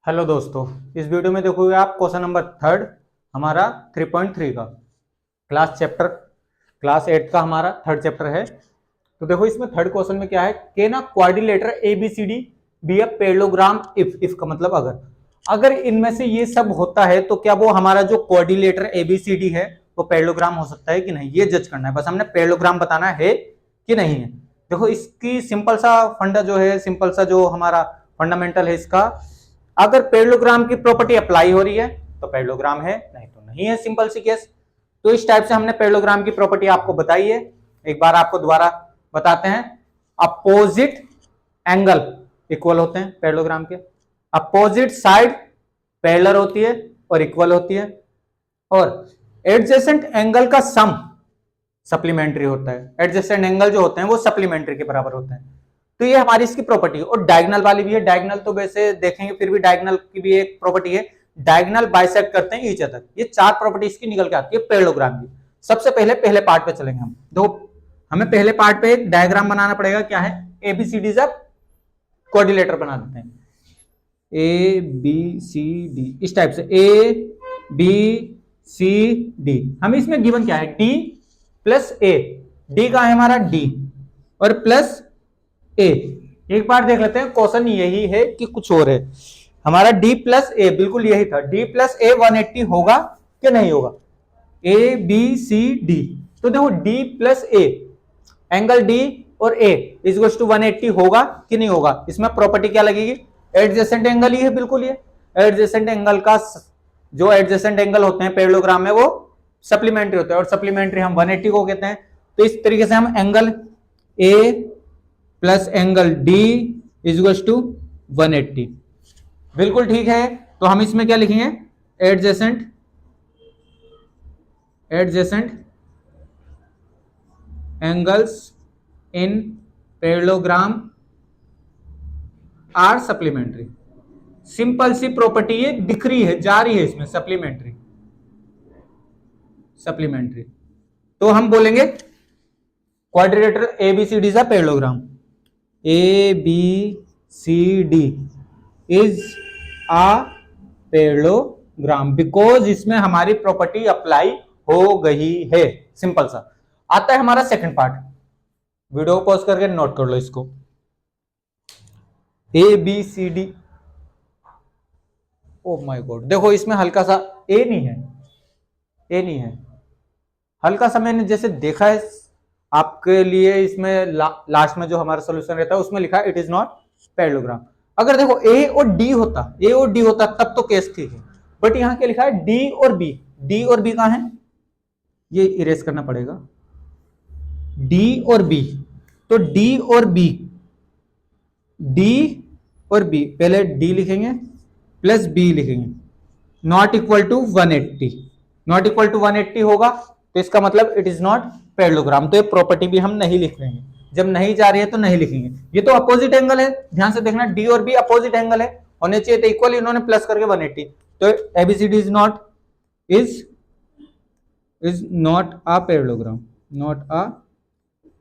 Hello दोस्तों, इस video में देखोगे आप क्वेश्चन नंबर थर्ड हमारा 3.3 का क्लास 8 का हमारा थर्ड चैप्टर है। तो देखो इसमें थर्ड क्वेश्चन में क्या है कि ना quadrilateral ABCD be a parallelogram if का मतलब अगर इनमें से ये सब होता है तो क्या वो हमारा जो क्वाड्रिलेटर ABCD है वो पैरेललोग्राम हो सकता है कि नहीं, ये जज करना है। बस हमने पैरेललोग्राम बताना है कि नहीं है। देखो इसकी सिंपल सा फंडा जो है, सिंपल सा जो हमारा फंडामेंटल है इसका, अगर पैरेललोग्राम की प्रॉपर्टी अप्लाई हो रही है तो पैरेललोग्राम है, नहीं तो नहीं है, सिंपल सी केस। तो इस टाइप से हमने पैरेललोग्राम की प्रॉपर्टी आपको बताई है। एक बार आपको दोबारा बताते हैं। अपोजिट एंगल इक्वल होते हैं पैरेललोग्राम के, अपोजिट साइड पैरेलल होती है और इक्वल होती है, और एडजेसेंट एंगल का सम सप्लीमेंट्री होता है। एडजेसेंट एंगल जो होते हैं वो सप्लीमेंट्री के बराबर होते हैं। तो ये हमारी इसकी प्रॉपर्टी है। और डायगोनल वाली भी है। डायगोनल तो वैसे देखेंगे फिर भी डायगोनल की भी एक प्रॉपर्टी है, डायगोनल बाइसेक्ट करते हैं ईच अदर। ये चार प्रॉपर्टी इसकी निकल के आती है पैरेललोग्राम की। सबसे पहले पार्ट पे चलेंगे हम। दो हमें पहले पार्ट पे एक डायग्राम बनाना पड़ेगा। क्या है? ABCD जब क्वाड्रिलेटर बना देते हैं ABCD इस टाइप से ABCD। हम इसमें गिवन क्या है? D plus A। D का है हमारा D और प्लस A। एक बार देख लेते हैं, क्वेश्चन यही है कि कुछ और है। हमारा D प्लस A बिल्कुल यही था। D प्लस A 180 होगा कि नहीं होगा? ABCD। तो देखो D plus A, angle D और A इज टू 180 होगा कि नहीं होगा? इसमें प्रॉपर्टी क्या लगेगी? एडजेसेंट एंगल ही है, बिल्कुल ये एडजेसेंट एंगल का जो एडजेसेंट एंगल होते हैं पैरेललोग्राम में वो सप्लीमेंट्री होते हैं, और सप्लीमेंट्री हम 180 को कहते हैं। तो इस तरीके से हम angle A plus angle D is to 180। बिल्कुल ठीक है। तो हम इसमें क्या लिखेंगे? Adjacent angles in parallelogram are supplementary. Simple सी प्रॉपर्टी ये दिख रही है, जा रही है इसमें सप्लीमेंट्री। तो हम बोलेंगे quadrilateral ABCD is a parallelogram. ABCD is a parallelogram because इसमें हमारी प्रॉपर्टी अप्लाई हो गई है। सिंपल सा। आता है हमारा सेकंड पार्ट। वीडियो को पॉज करके नोट कर लो इसको। ABCD, ओ माय गॉड, देखो इसमें हल्का सा A नहीं है। हल्का सा मैंने जैसे देखा है आपके लिए, इसमें लास्ट में जो हमारा सॉल्यूशन रहता है उसमें लिखा है इट इज नॉट पैरेललोग्राम। अगर देखो A और D होता तब तो केस ठीक है, बट यहां क्या लिखा है? D और B कहां है? ये इरेज करना पड़ेगा। D और B, तो D और B पहले D लिखेंगे प्लस B लिखेंगे, नॉट इक्वल टू 180 होगा, तो इसका मतलब इट इज नॉट पैरेललोग्राम। तो ये प्रॉपर्टी भी हम नहीं लिख रहे हैं, जब नहीं जा रही है तो नहीं लिखेंगे। ये तो अपोजिट एंगल है, ध्यान से देखना, D और B अपोजिट एंगल है, होने चाहिए तो इक्वल, इन्होंने प्लस करके 180। तो ABCD is not a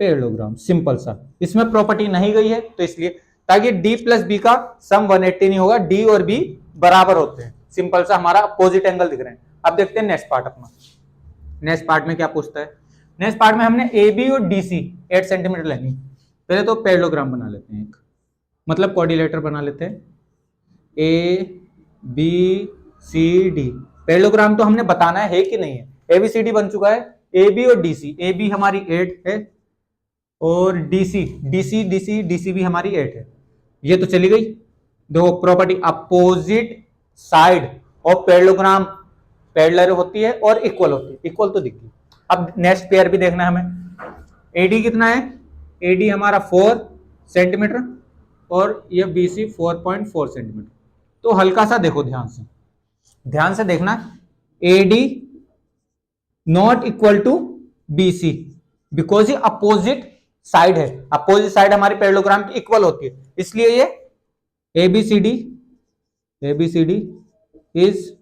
parallelogram. Simple सा। इसमें प्रॉपर्टी नहीं गई है तो इसलिए, ताकि D प्लस B का सम 180 नहीं होगा, D और B बराबर होते हैं। सिंपल सा, हमारा अपोजिट एंगल दिख रहे हैं। अब देखते हैं नेक्स्ट पार्ट अपना। नेक्स्ट पार्ट में क्या पूछता है? नेक्स्ट पार्ट में हमने AB और DC 8 सेंटीमीटर लेनी। पहले तो पैरेललोग्राम बना लेते हैं, एक मतलब क्वाड्रिलेटर बना लेते हैं। ABCD पैरेललोग्राम तो हमने बताना है कि नहीं है। ABCD बन चुका है। AB और DC, AB हमारी 8 है और DC भी हमारी 8 है। ये तो चली गई। दो property, opposite side of parallelogram parallel होती है और इक्वल होती है। इक्वल तो दिख गई। अब नेक्स्ट पेयर भी देखना है हमें। AD कितना है? AD हमारा 4 सेंटीमीटर और ये BC 4.4 सेंटीमीटर। तो हल्का सा देखो, ध्यान से देखना, AD not equal to BC because ये अपोजिट साइड है। अपोजिट साइड हमारी पैरेललोग्राम की इक्वल होती है, इसलिए ये ABCD is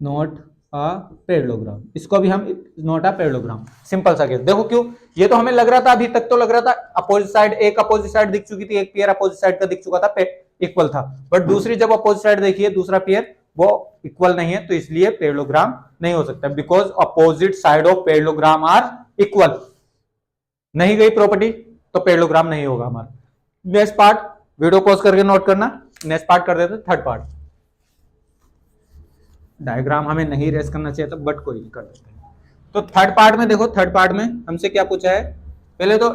not a parallelogram. इसको भी हम नॉट अ पैरेललोग्राम। सिंपल सा केस। देखो क्यों? ये तो हमें लग रहा था, अभी तक तो लग रहा था अपोजिट साइड, एक अपोजिट साइड दिख चुकी थी, एक पेयर अपोजिट साइड का दिख चुका था इक्वल था, बट दूसरी जब अपोजिट साइड देखिए दूसरा पेयर वो इक्वल नहीं है, तो इसलिए पैरेललोग्राम नहीं हो सकता, because opposite side of parallelogram are equal. नहीं गई प्रॉपर्टी तो पैरेललोग्राम नहीं होगा हमारा। नेक्स्ट पार्ट वीडियो पॉज करके नोट करना। नेक्स्ट पार्ट कर देते थर्ड पार्ट। डायग्राम हमें नहीं रेस करना चाहिए था, बट कोई नहीं, कर देते हैं। तो थर्ड पार्ट में देखो, थर्ड पार्ट में हमसे क्या पूछा है, पहले तो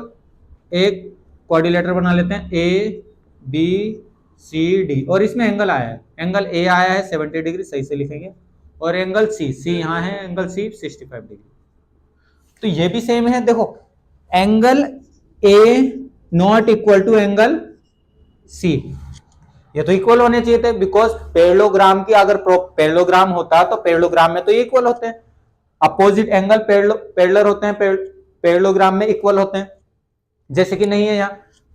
एक कोऑर्डिनेटर बना लेते हैं ए बी सी डी, और इसमें एंगल आया है, एंगल ए आया है 70 डिग्री, सही से लिखेंगे, और एंगल सी यहां है, एंगल सी 65 डिग्री। तो ये भी सेम है, देखो angle A not equal to angle C, ये तो इक्वल होने चाहिए थे, बिकॉज पैरेललोग्राम की अगर पैरेललोग्राम होता तो पैरेललोग्राम में तो ये इक्वल होते हैं, अपोजिट एंगल पैरेलल होते हैं, पैरेललोग्राम में इक्वल होते हैं, जैसे कि नहीं है यहां।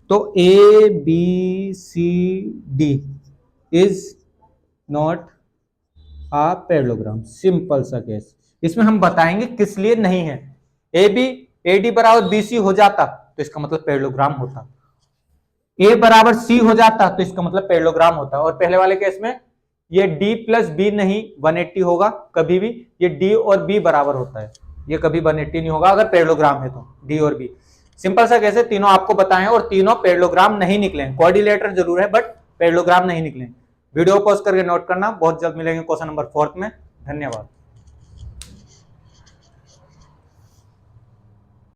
तो A B C D is not a parallelogram, simple सा केस। इसमें हम बताएंगे किस लिए नहीं है। ए डी बराबर बी सी हो जाता तो इसका मतलब पैरेललोग्राम होता, ए बराबर सी हो जाता तो इसका मतलब पैरेललोग्राम होता, और पहले वाले केस में ये डी प्लस बी नहीं 180 होगा कभी भी, ये डी और बी बराबर होता है, ये कभी 180 नहीं होगा अगर पैरेललोग्राम है तो, डी और बी। सिंपल सा कैसे, तीनों आपको बताएं और तीनों पैरेललोग्राम नहीं निकले, कोऑर्डिनेटर जरूर है बट पैरेललोग्राम नहीं निकले। वीडियो पॉज करके नोट करना। बहुत जल्द मिलेंगे क्वेश्चन नंबर 4 में। धन्यवाद।